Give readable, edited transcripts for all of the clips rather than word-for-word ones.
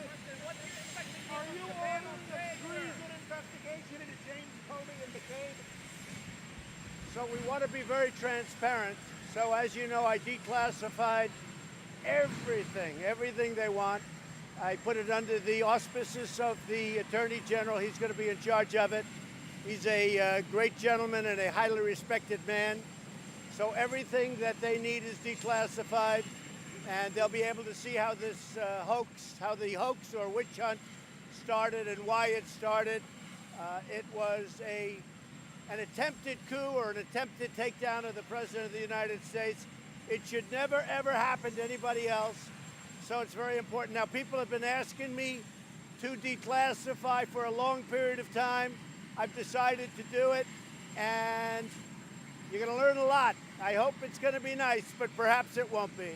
Are you ordering a treason investigation into James Comey and McCabe? So we want to be very transparent. So as you know, I declassified everything they want. I put it under the auspices of the Attorney General. He's going to be in charge of it. He's a great gentleman and a highly respected man. So everything that they need is declassified, and they'll be able to see how this the hoax or witch hunt started and why it started. It was an attempted coup or an attempted takedown of the President of the United States. It should never, ever happen to anybody else. So it's very important. Now, people have been asking me to declassify for a long period of time. I've decided to do it, and you're going to learn a lot. I hope it's going to be nice, but perhaps it won't be.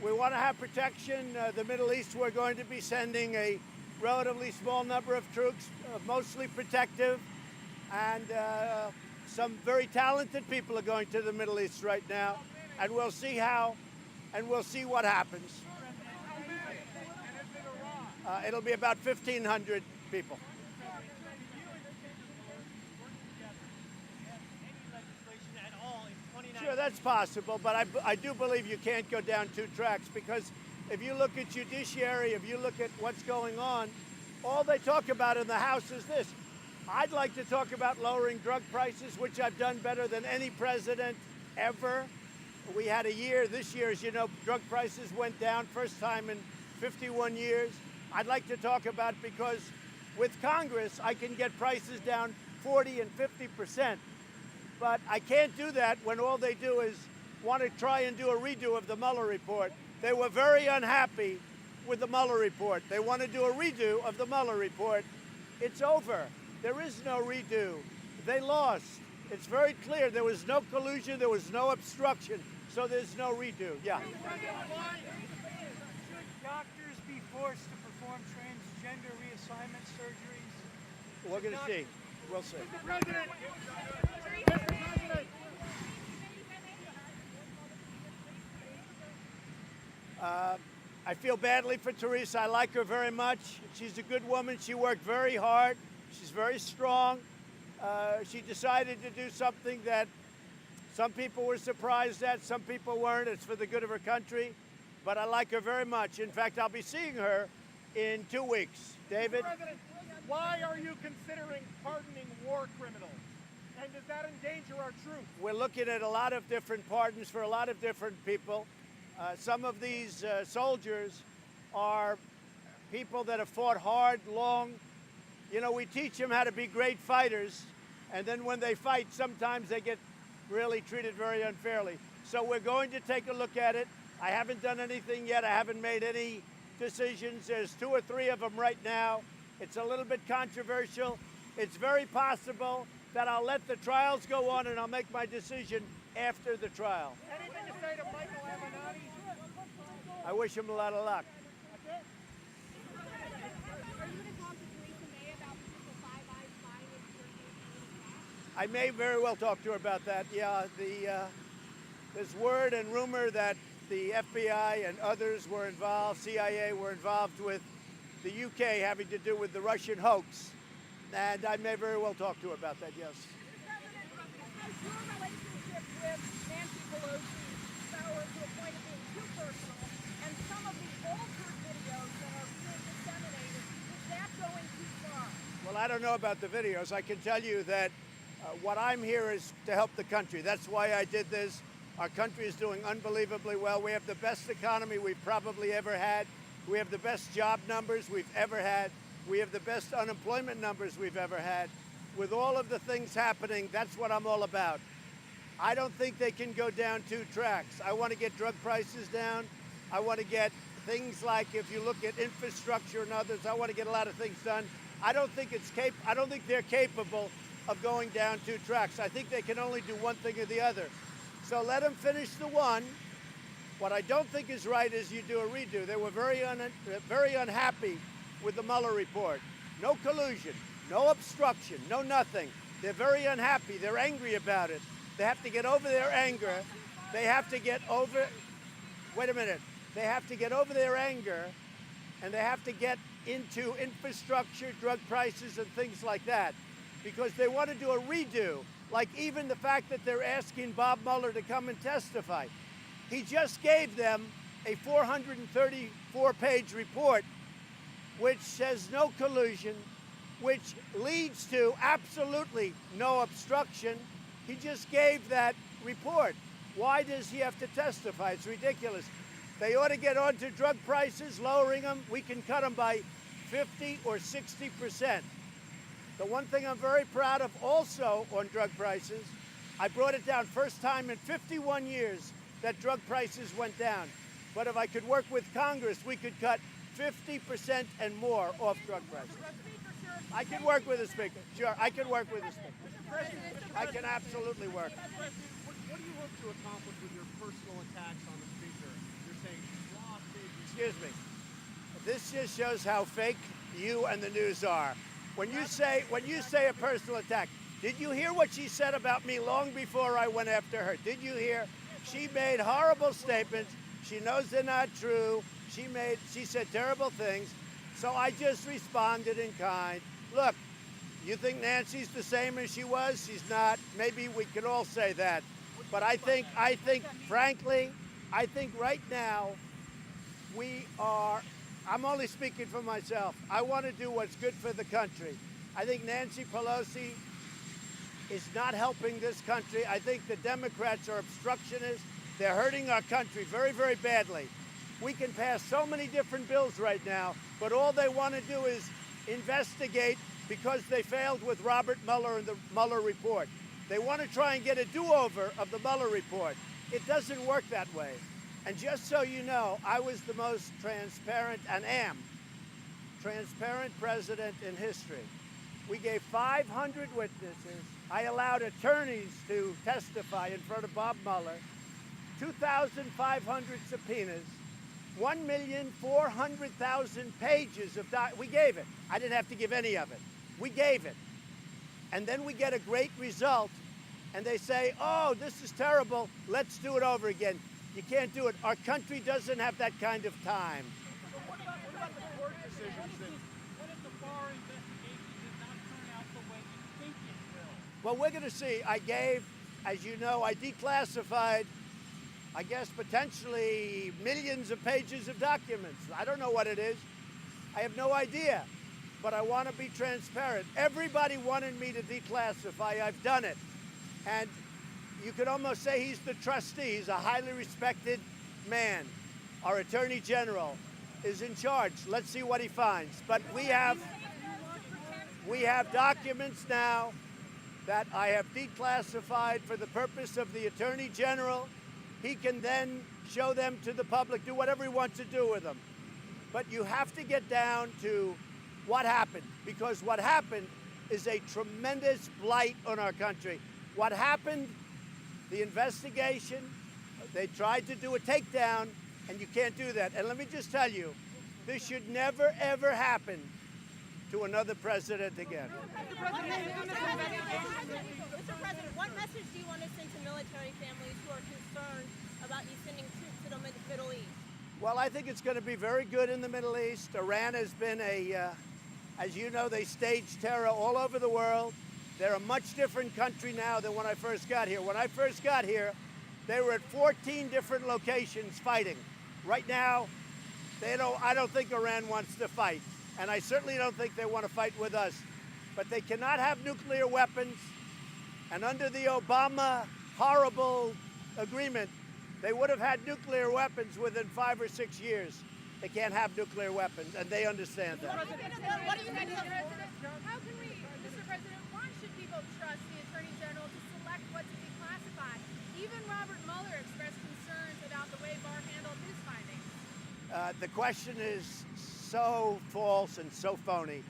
We want to have protection. The Middle East, we're going to be sending a relatively small number of troops, mostly protective, and some very talented people are going to the Middle East right now, and we'll see what happens. It'll be about 1,500 people. Sure, that's possible, but I do believe you can't go down two tracks, because if you look at judiciary, if you look at what's going on, all they talk about in the House is this. I'd like to talk about lowering drug prices, which I've done better than any president ever. We had a year, this year, as you know, drug prices went down, first time in 51 years. I'd like to talk about it because with Congress, I can get prices down 40 and 50%. But I can't do that when all they do is want to try and do a redo of the Mueller report. They were very unhappy with the Mueller report. They want to do a redo of the Mueller report. It's over. There is no redo. They lost. It's very clear. There was no collusion. There was no obstruction. So there's no redo. Yeah. Should doctors be forced to perform transgender reassignment surgeries? We're going to see. We'll see. Mr. President! I feel badly for Theresa. I like her very much. She's a good woman. She worked very hard. She's very strong. She decided to do something that some people were surprised at, some people weren't. It's for the good of her country. But I like her very much. In fact, I'll be seeing her in 2 weeks. David? Mr. President, why are you considering pardoning war criminals? And does that endanger our troops? We're looking at a lot of different pardons for a lot of different people. Some of these soldiers are people that have fought hard, long. You know, we teach them how to be great fighters, and then when they fight, sometimes they get really treated very unfairly. So we're going to take a look at it. I haven't done anything yet. I haven't made any decisions. There's 2 or 3 of them right now. It's a little bit controversial. It's very possible that I'll let the trials go on and I'll make my decision after the trial. Anything to say to Michael Avenatti? I wish him a lot of luck. Are you going to talk to Theresa May about potential Five Eyes spying in Turkey? I may very well talk to her about that. Yeah, there's word and rumor that the FBI and others were involved, CIA were involved with the UK having to do with the Russian hoax. And I may very well talk to her about that, yes. Has your relationship with Nancy Pelosi soured to a point of being too personal, and some of the altered videos that are being disseminated, is that going too far? Well, I don't know about the videos. I can tell you that what I'm here is to help the country. That's why I did this. Our country is doing unbelievably well. We have the best economy we've probably ever had. We have the best job numbers we've ever had. We have the best unemployment numbers we've ever had. With all of the things happening, that's what I'm all about. I don't think they can go down 2 tracks. I want to get drug prices down. I want to get things like, if you look at infrastructure and others, I want to get a lot of things done. I don't think they're capable of going down 2 tracks. I think they can only do one thing or the other. So let them finish the one. What I don't think is right is you do a redo. They were very unhappy with the Mueller report. No collusion, no obstruction, no nothing. They're very unhappy. They're angry about it. They have to get over their anger. They have to get over, wait a minute, they have to get over their anger, and they have to get into infrastructure, drug prices, and things like that, because they want to do a redo, like even the fact that they're asking Bob Mueller to come and testify. He just gave them a 434-page report which says no collusion, which leads to absolutely no obstruction. He just gave that report. Why does he have to testify? It's ridiculous. They ought to get on to drug prices, lowering them. We can cut them by 50 or 60%. The one thing I'm very proud of also on drug prices, I brought it down first time in 51 years that drug prices went down. But if I could work with Congress, we could cut 50% and more off drug prices. I can work with the Speaker. Sure, I can work with the Speaker. I can absolutely work. What do you hope to accomplish with your personal attacks on the Speaker? You're saying raw figures. Excuse me. This just shows how fake you and the news are. When you say a personal attack, did you hear what she said about me long before I went after her? Did you hear? She made horrible statements. She knows they're not true. She said terrible things. So I just responded in kind. Look, you think Nancy's the same as she was? She's not. Maybe we could all say that. But I think frankly, I think right now I'm only speaking for myself. I want to do what's good for the country. I think Nancy Pelosi is not helping this country. I think the Democrats are obstructionists. They're hurting our country very, very badly. We can pass so many different bills right now, but all they want to do is investigate because they failed with Robert Mueller and the Mueller report. They want to try and get a do-over of the Mueller report. It doesn't work that way. And just so you know, I was the most transparent and am transparent president in history. We gave 500 witnesses. I allowed attorneys to testify in front of Bob Mueller, 2,500 subpoenas, 1,400,000 pages of we gave it. I didn't have to give any of it. We gave it. And then we get a great result, and they say, oh, this is terrible. Let's do it over again. You can't do it. Our country doesn't have that kind of time. What about the court decisions that What if the Barr investigation did not turn out the way you think it will? Well, we're going to see. I gave, as you know, I declassified, I guess, potentially millions of pages of documents. I don't know what it is. I have no idea. But I want to be transparent. Everybody wanted me to declassify. I've done it. And you could almost say he's the trustee. He's a highly respected man. Our Attorney General is in charge. Let's see what he finds. But we have documents now that I have declassified for the purpose of the Attorney General. He can then show them to the public, do whatever he wants to do with them. But you have to get down to what happened, because what happened is a tremendous blight on our country. What happened, the investigation, they tried to do a takedown, and you can't do that. And let me just tell you, this should never, ever happen to another president again. Mr. President, what message do you want to send to military families who are concerned about you sending troops to the Middle East? Well, I think it's going to be very good in the Middle East. Iran has been as you know, they stage terror all over the world. They're a much different country now than when I first got here. When I first got here, they were at 14 different locations fighting. Right now, I don't think Iran wants to fight. And I certainly don't think they want to fight with us. But they cannot have nuclear weapons. And under the Obama horrible agreement, they would have had nuclear weapons within 5 or 6 years. They can't have nuclear weapons, and they understand that. What do you think? How can we, Mr. President, why should people trust the Attorney General to select what to declassify? Even Robert Mueller expressed concerns about the way Barr handled his findings. The question is so false and so phony.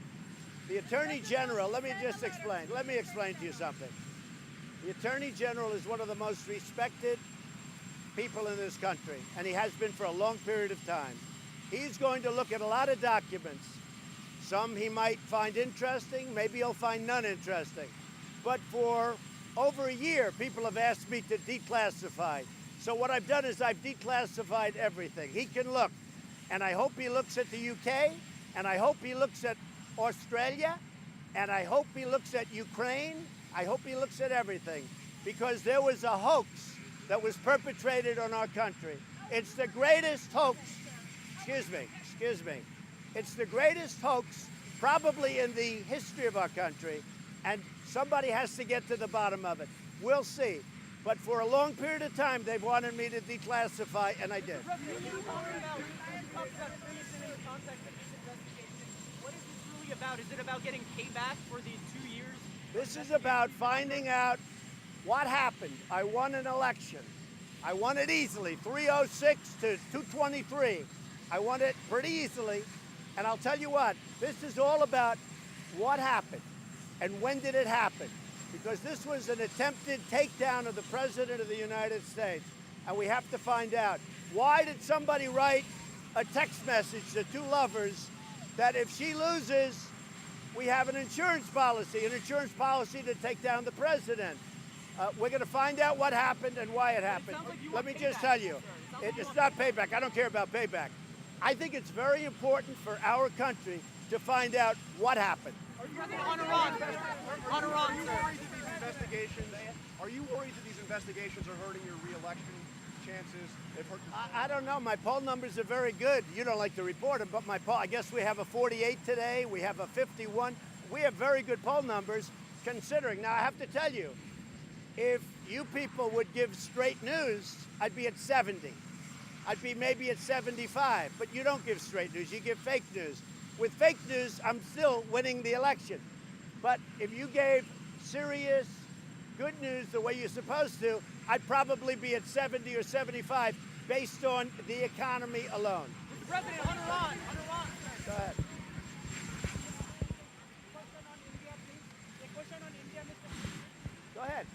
The Attorney General, let me just explain. Let me explain to you something. The Attorney General is one of the most respected people in this country, and he has been for a long period of time. He's going to look at a lot of documents. Some he might find interesting, maybe he'll find none interesting. But for over a year, people have asked me to declassify. So what I've done is I've declassified everything. He can look. And I hope he looks at the UK, and I hope he looks at Australia, and I hope he looks at Ukraine. I hope he looks at everything, because there was a hoax that was perpetrated on our country. It's the greatest hoax, excuse me. It's the greatest hoax probably in the history of our country, and somebody has to get to the bottom of it. We'll see. But for a long period of time, they've wanted me to declassify, and I did. What is this really about? Is it about getting payback for these 2 years? This is about finding out what happened. I won an election. I won it easily, 306 to 223. I won it pretty easily. And I'll tell you what, this is all about what happened and when did it happen. Because this was an attempted takedown of the President of the United States. And we have to find out, why did somebody write a text message to two lovers that if she loses, we have an insurance policy to take down the president? We're going to find out what happened and why it happened. Let me just tell you, it's not payback. I don't care about payback. I think it's very important for our country to find out what happened. Are you worried that these investigations are hurting your re-election chances? I don't know. My poll numbers are very good. You don't like to report them, but my poll, I guess we have a 48 today. We have a 51. We have very good poll numbers considering. Now, I have to tell you, if you people would give straight news, I'd be at 70. I'd be maybe at 75. But you don't give straight news. You give fake news. With fake news, I'm still winning the election. But if you gave serious, good news the way you're supposed to, I'd probably be at 70 or 75 based on the economy alone. Mr. President, Hunter Ron. Go ahead. Question on India, please. A question on India, Mr. Go ahead.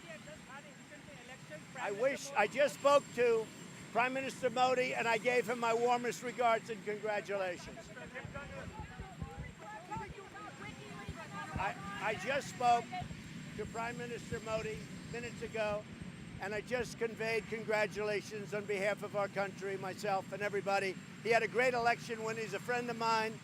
India just had a recent election. I wish I just spoke to Prime Minister Modi and I gave him my warmest regards and congratulations. I just spoke to Prime Minister Modi minutes ago, and I just conveyed congratulations on behalf of our country, myself and everybody. He had a great election when he's a friend of mine.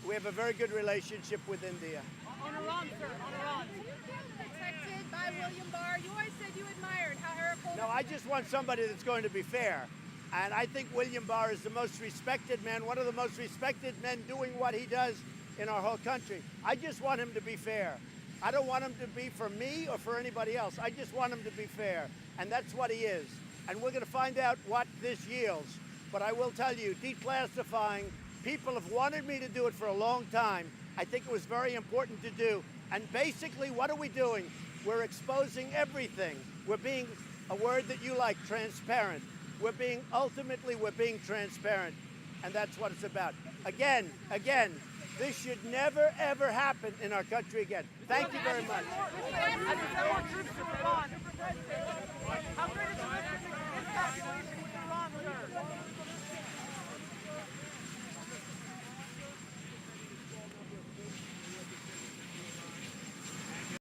We have a very good relationship with India. On Iran, sir. On Iran. Do you feel protected by William Barr? You always said you admired how Eric Holder... No, I just want somebody that's going to be fair. And I think William Barr is the most respected man, one of the most respected men doing what he does in our whole country. I just want him to be fair. I don't want him to be for me or for anybody else. I just want him to be fair. And that's what he is. And we're going to find out what this yields. But I will tell you, declassifying, people have wanted me to do it for a long time. I think it was very important to do. And basically, what are we doing? We're exposing everything. We're being, a word that you like, transparent. We're being transparent. And that's what it's about. Again, this should never, ever happen in our country again. Thank you very much. As we send more troops to Iran, how great is the